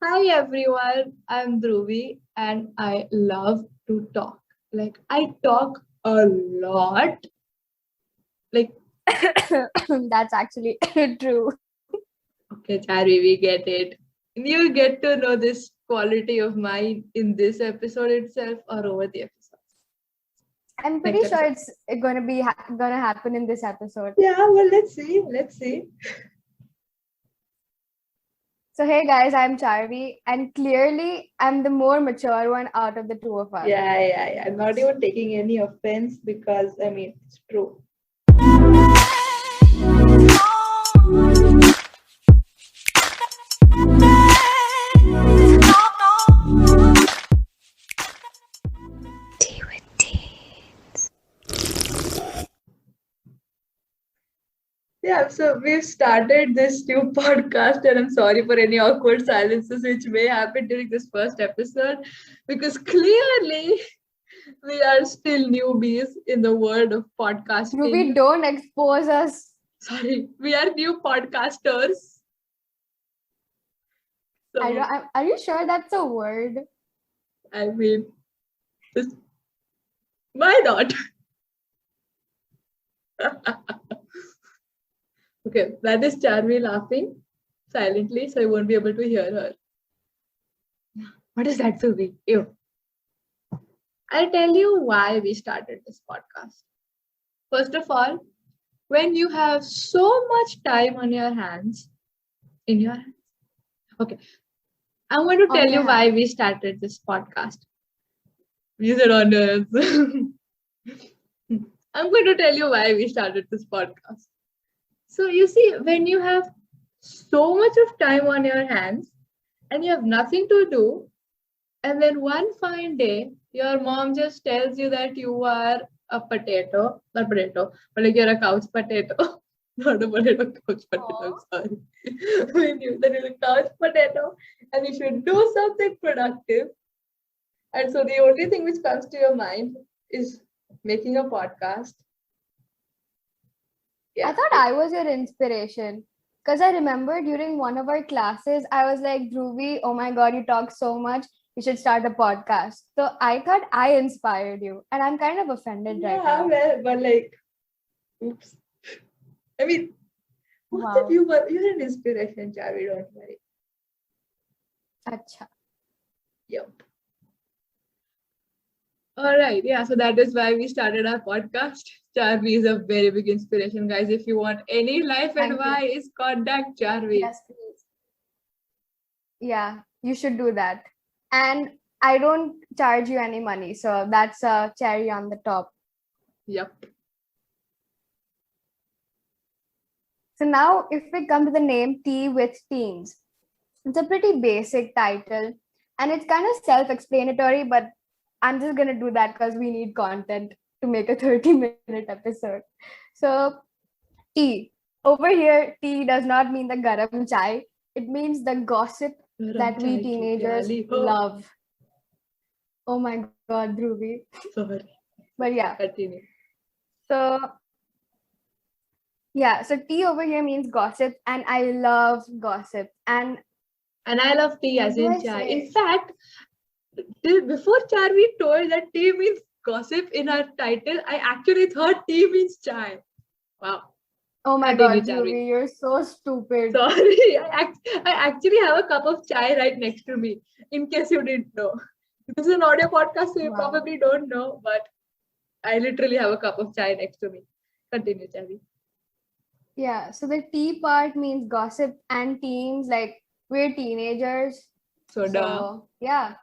Hi everyone, I'm Dhruvi and I love to talk. I talk a lot. Like, That's actually true. okay, Chari, we get it. You get to know this quality of mine in this episode itself or over the episodes. I'm pretty Next sure episode. it's gonna happen in this episode. Yeah, well, let's see. Let's see. So hey guys, I'm Charvi, and clearly I'm the more mature one out of the two of us. Yeah. I'm not even taking any offense because it's true. Tea with tea. Yeah, so we've started this new podcast, and I'm sorry for any awkward silences which may happen during this first episode because clearly we are still newbies in the world of podcasting. Ruby, don't expose us. Sorry, we are new podcasters. So, Are you sure that's a word? I mean, just, why not? Okay, that is Charvi laughing silently, so I won't be able to hear her. What is that, Subi? Ew. I'll tell you why we started this podcast. First of all, when you have so much time on your hands, in your hands. Okay, I'm going to On tell your you why hand. we started this podcast. You said on your hands. I'm going to tell you why we started this podcast. So you see, when you have so much of time on your hands and you have nothing to do, and then one fine day, your mom just tells you that you are a potato, not potato, but like you're a couch potato. Not a potato, couch potato, I'm sorry. That you're a couch potato and you should do something productive. And so the only thing which comes to your mind is making a podcast. I Yeah. thought I was your inspiration. Because I remember during one of our classes, I was like, Dhruvi, oh my god, you talk so much. You should start a podcast. So I thought I inspired you. And I'm kind of offended right Yeah, now. well, but like, oops. I mean, what if Wow. you're an inspiration, Chavi, don't worry. Acha. Yep. All right. Yeah. So that is why we started our podcast. Charvi is a very big inspiration, guys. If you want any life Thank you. advice, contact Charvi. Yes, please. Yeah, you should do that. And I don't charge you any money. So that's a cherry on the top. Yep. So now, if we come to the name Tea with Teens, it's a pretty basic title and it's kind of self explanatory, but I'm just going to do that because we need content to make a 30-minute episode. So, tea. Over here, tea does not mean the garam chai, it means the gossip Garam that we chai ki teenagers pyali ho. love. Oh my god, Dhruvi. Sorry. But yeah, Continue. so yeah, so tea over here means gossip, and I love gossip. And I love tea What as do in I chai. In say? fact, before Charvi told that tea means gossip in our title, I actually thought tea means chai. Wow. Oh my Continue, god, Charvi. Dhruvi, you're so stupid. Sorry, I actually have a cup of chai right next to me, in case you didn't know. This is an audio podcast, so you Wow. probably don't know, but I literally have a cup of chai next to me. Continue, Chavi. Yeah, so the tea part means gossip and teens, like we're teenagers. Soda. So yeah.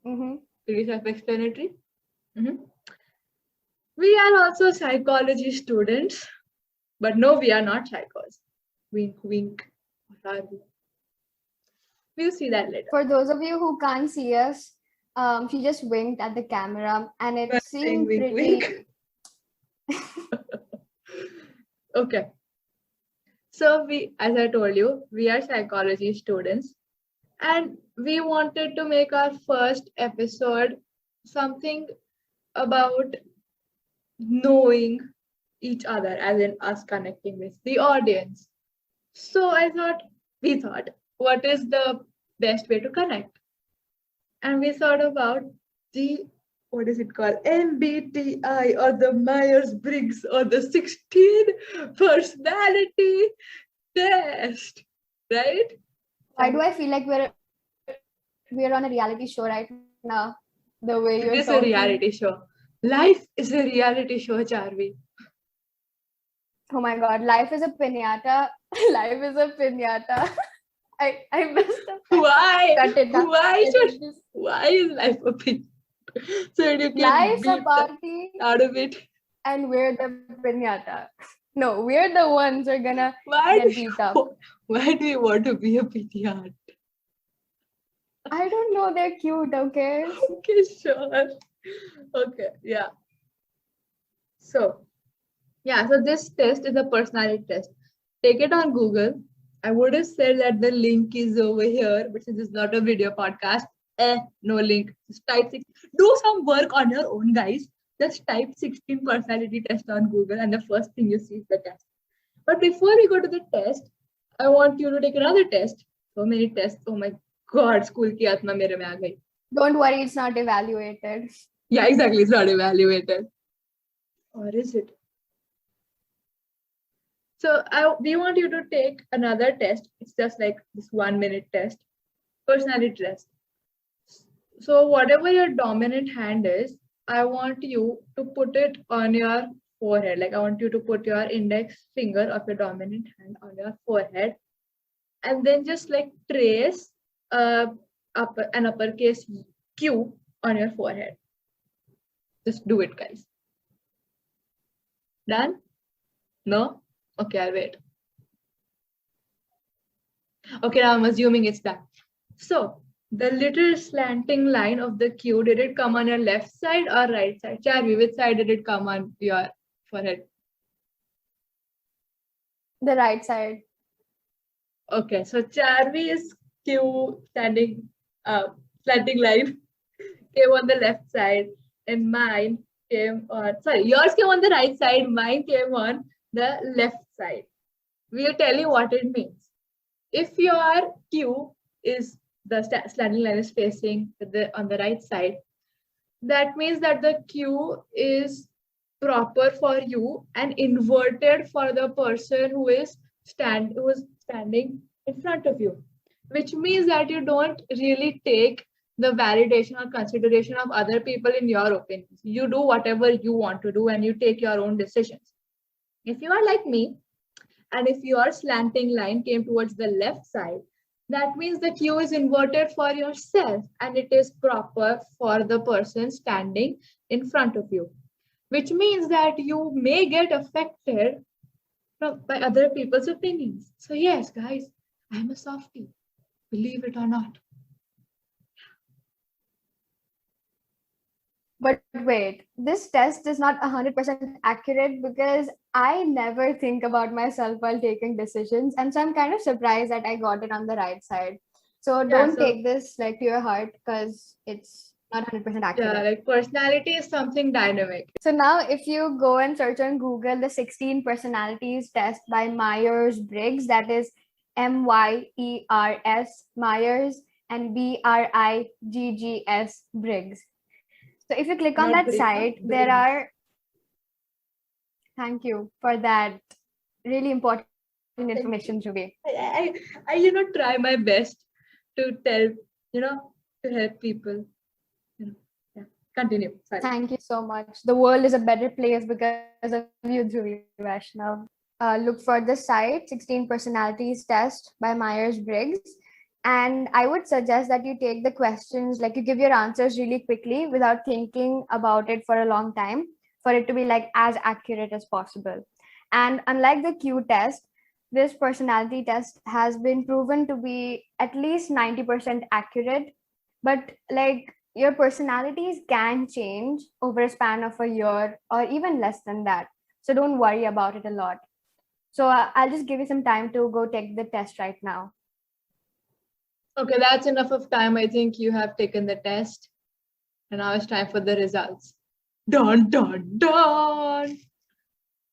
Mm-hmm. Pretty self-explanatory. Mhm. We are also psychology students, but no, we are not psychos. Wink, wink. What are we? We'll see that later. For those of you who can't see us, she just winked at the camera and it But saying seemed wink, wink. pretty. Okay. So we, as I told you, we are psychology students, and we wanted to make our first episode something about knowing each other, as in us connecting with the audience. So we thought, what is the best way to connect. And we thought about the, what is it called? MBTI, or the Myers-Briggs, or the 16 personality test, right? Why do I feel like we're on a reality show right now? The way It you're is a talking. reality show. Life is a reality show, Charvi. Oh my god, life is a piñata. Life is a piñata. I messed up. Why? Cut it down. Why is life a pin? So you can Life's a beat party out of it. and we're the piñata. No, we're the ones who are gonna Why get beat up. Why do you want to be a PTR? I don't know, they're cute, okay? Okay, sure. Okay, yeah. So this test is a personality test. Take it on Google. I would have said that the link is over here, but since it's not a video podcast, no link. Just type do some work on your own, guys. Just type 16 personality test on Google, and the first thing you see is the test. But before we go to the test, I want you to take another test. So many tests. Oh my God, school ki atma mere mein aa gayi. Don't worry, it's not evaluated. Yeah, exactly. It's not evaluated. Or is it? So we want you to take another test. It's just like this 1 minute test, personality test. So whatever your dominant hand is, I want you to put it on your forehead. Like I want you to put your index finger of your dominant hand on your forehead, and then just like trace an uppercase Q on your forehead. Just do it, guys. Done? No? Okay, I'll wait. Okay, now I'm assuming it's done. So the little slanting line of the Q, did it come on your left side or right side? Charvi, which side did it come on your forehead? The right side. Okay, so Charvi's Q slanting line came on the left side, and mine came on, sorry, yours came on the right side, mine came on the left side. We'll tell you what it means. If your Q is, the slanting line is facing on the right side, that means that the Q is proper for you and inverted for the person who is standing in front of you, which means that you don't really take the validation or consideration of other people in your opinions. You do whatever you want to do and you take your own decisions. If you are like me, and if your slanting line came towards the left side, that means the Q is inverted for yourself and it is proper for the person standing in front of you, which means that you may get affected by other people's opinions. So yes, guys, I'm a softie, believe it or not. But wait, this test is not 100% accurate because I never think about myself while taking decisions. And so I'm kind of surprised that I got it on the right side. So don't take this like to your heart because it's not 100% accurate. Yeah, like personality is something dynamic. So now if you go and search on Google the 16 personalities test by Myers-Briggs, that is MYERS, Myers, and BRIGGS, Briggs. So if you click on that site, there are, thank you for that really important information, Jubi. I try my best to tell, to help people. Yeah. Continue. Sorry. Thank you so much. The world is a better place because of you, Jubi Vaishnav. Look for the site, 16 Personalities Test by Myers-Briggs. And I would suggest that you take the questions, like you give your answers really quickly without thinking about it for a long time, for it to be like as accurate as possible. And unlike the Q test, this personality test has been proven to be at least 90% accurate, but like your personalities can change over a span of a year or even less than that. So don't worry about it a lot. So I'll just give you some time to go take the test right now. Okay, that's enough of time. I think you have taken the test. And now it's time for the results. Dun, dun, dun.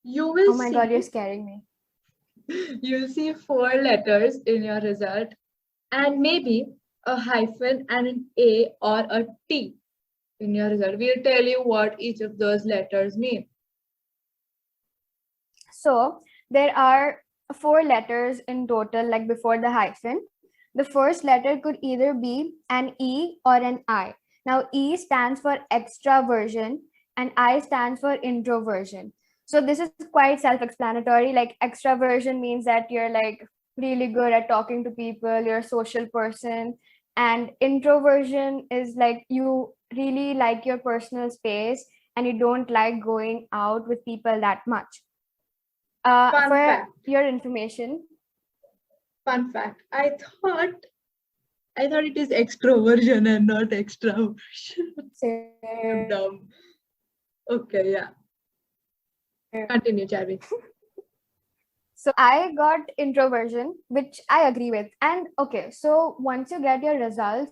You will Oh my God, you're scaring me. You'll see 4 letters in your result. And maybe a hyphen and an A or a T in your result. We'll tell you what each of those letters mean. So there are 4 letters in total, like before the hyphen. The first letter could either be an E or an I. Now, E stands for extraversion and I stands for introversion. So this is quite self-explanatory. Like extraversion means that you're like really good at talking to people, you're a social person. And introversion is like you really like your personal space and you don't like going out with people that much. Fun For fact. your information, Fun fact. I thought it is extroversion and not extraversion. I'm dumb. Okay, yeah. Continue, Charvi. so I got introversion, which I agree with. And okay, so once you get your results,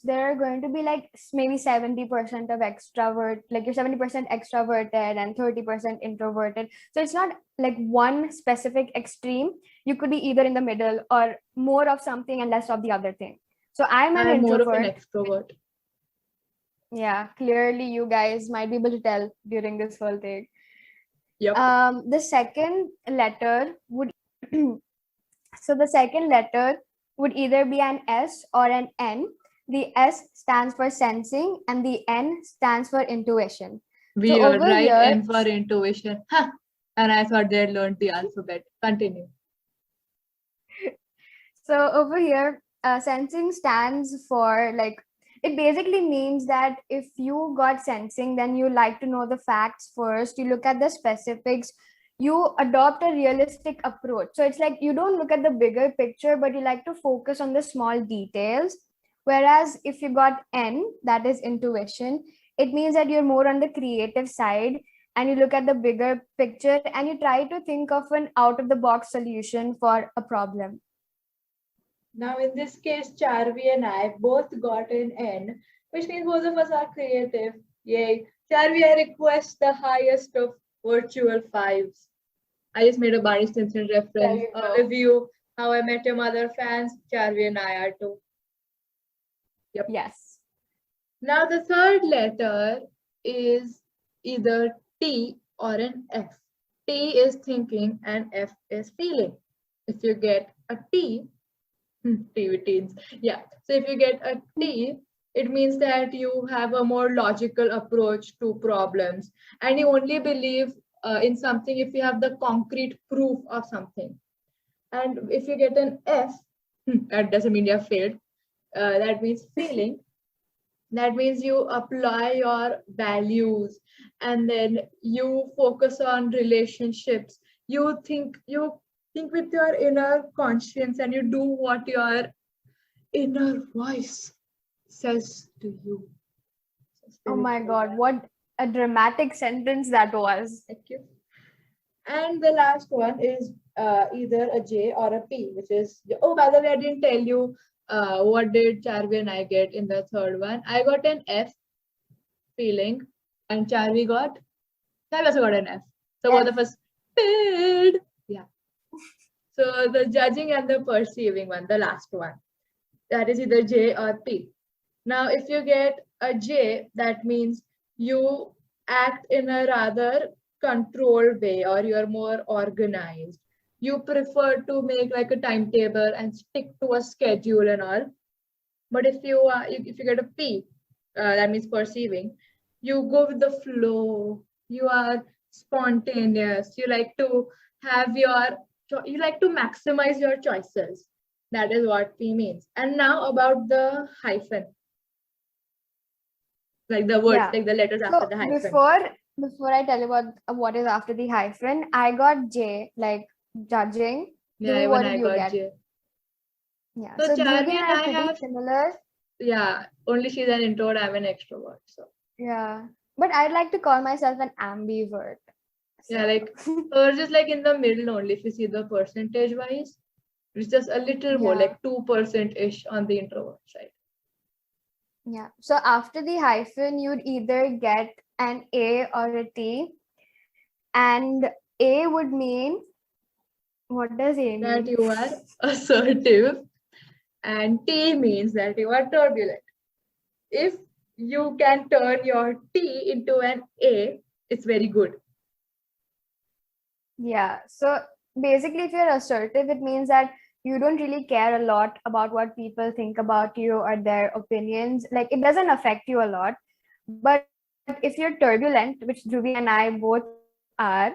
there are going to be like maybe 70% of extrovert, like you're 70% extroverted and 30% introverted. So it's not like one specific extreme. You could be either in the middle or more of something and less of the other thing. So I'm an I'm more of introvert. an extrovert. Yeah, clearly you guys might be able to tell during this whole thing. Yep. The second letter would so the second letter would either be an S or an N. The S stands for sensing and the N stands for intuition. We So are over right, here- N for intuition. Huh. And I thought they had learned the alphabet. Continue. So over here, sensing stands for like, it basically means that if you got sensing, then you like to know the facts first, you look at the specifics, you adopt a realistic approach. So it's like you don't look at the bigger picture, but you like to focus on the small details. Whereas if you got N, that is intuition, it means that you're more on the creative side and you look at the bigger picture and you try to think of an out of the box solution for a problem. Now, in this case, Charvi and I both got an N, which means both of us are creative. Yay. Charvi, I request the highest of virtual fives. I just made a Barney Stinson reference. All of you, How I Met Your Mother fans, Charvi and I are too. Yep. Yes. Now, the third letter is either T or an F. T is thinking and F is feeling. If you get a T, TV teens. Yeah. So if you get a T, it means that you have a more logical approach to problems and you only believe in something if you have the concrete proof of something. And if you get an F, that doesn't mean you have failed. That means feeling. That means you apply your values and then you focus on relationships. You think with your inner conscience and you do what your inner voice says to you. Oh my God, what a dramatic sentence that was. Thank you. And the last one is either a J or a P, which is, oh, by the way, I didn't tell you what did Charvi and I get in the third one. I got an F, feeling, and Charvi also got an F. So both of us failed. Yeah. So the judging and the perceiving one, the last one, that is either J or P. Now, if you get a J, that means you act in a rather controlled way or you're more organized. You prefer to make like a timetable and stick to a schedule and all. But if you get a P, that means perceiving, you go with the flow. You are spontaneous. You like to maximize your choices. That is what P means. And now about the hyphen. Like the words, like the letters after the hyphen. Before I tell you what is after the hyphen, I got J, like judging. Yeah, even I got J. Yeah. So Charvi and I have similar. Yeah, only she's an introvert, I'm an extrovert. So yeah. But I'd like to call myself an ambivert. So. Yeah, like or just like in the middle only, if you see the percentage wise, it's just a little more, like 2%-ish on the introvert side. Yeah. So after the hyphen, you'd either get an A or a T. And A would mean, what does A mean? That you are assertive. And T means that you are turbulent. If you can turn your T into an A, it's very good. Yeah. So basically, if you're assertive, it means that you don't really care a lot about what people think about you or their opinions. Like it doesn't affect you a lot. But if you're turbulent, which Dhruvi and I both are,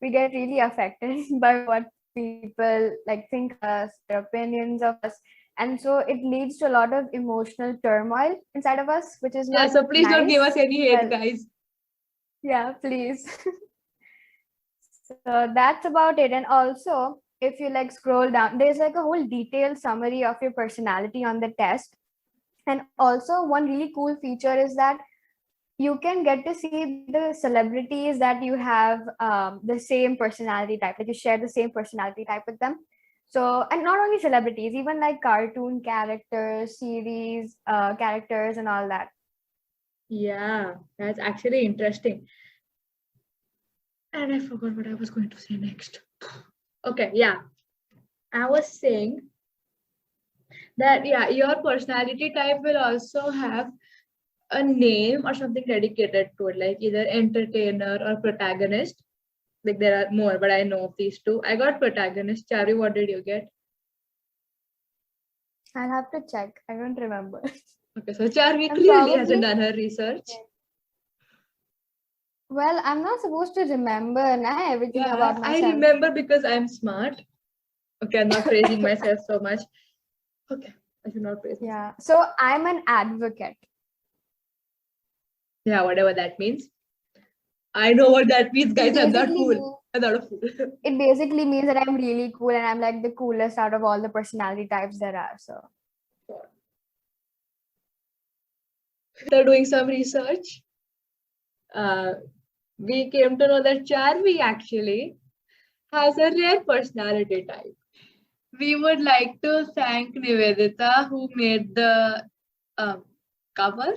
we get really affected by what people like think of us, their opinions of us. And so it leads to a lot of emotional turmoil inside of us, which is Yeah, not so please don't give us nice. any hate, Well, guys. yeah, please. So that's about it. And also, if you like scroll down, there's like a whole detailed summary of your personality on the test. And also, one really cool feature is that you can get to see the celebrities that you have the same personality type, like you share the same personality type with them. So, and not only celebrities, even like cartoon characters, series characters, and all that. Yeah, that's actually interesting. And I forgot what I was going to say next. Okay, yeah. I was saying that, yeah, your personality type will also have a name or something dedicated to it, like either entertainer or protagonist. Like there are more, but I know of these two. I got protagonist. Charu, what did you get? I'll have to check. I don't remember. Okay, so Charvi And clearly hasn't probably, done her research. well, I'm not supposed to remember everything Yeah, about I myself. remember because I'm smart. Okay, I'm not praising myself so much. Okay, I should not praise myself. Yeah. So I'm an advocate. Yeah, whatever that means. I know what that means, guys. I'm not Basically cool. means- I'm not a fool. It basically means that I'm really cool and I'm like the coolest out of all the personality types there are. So After doing some research, we came to know that Charvi actually has a rare personality type. We would like to thank Nivedita who made the cover.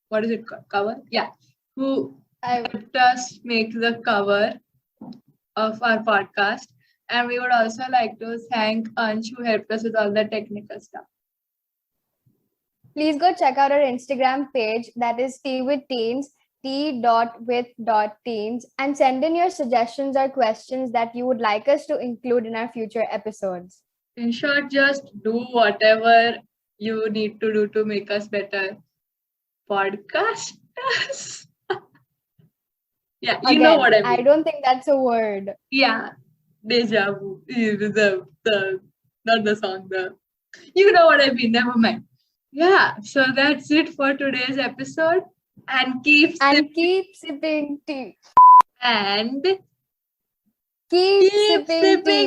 What is it called? Cover? Yeah. Who helped us make the cover of our podcast. And we would also like to thank Ansh who helped us with all the technical stuff. please go check out our Instagram page, that is Tea with Teens, tea.with.teens, and send in your suggestions or questions that you would like us to include in our future episodes. In short, just do whatever you need to do to make us better podcasters. Yeah, you know what I mean. I don't think that's a word. Yeah, deja vu. Not the song, you know what I mean. Never mind. Yeah, so that's it for today's episode. And keep sipping tea. And Keep sipping tea.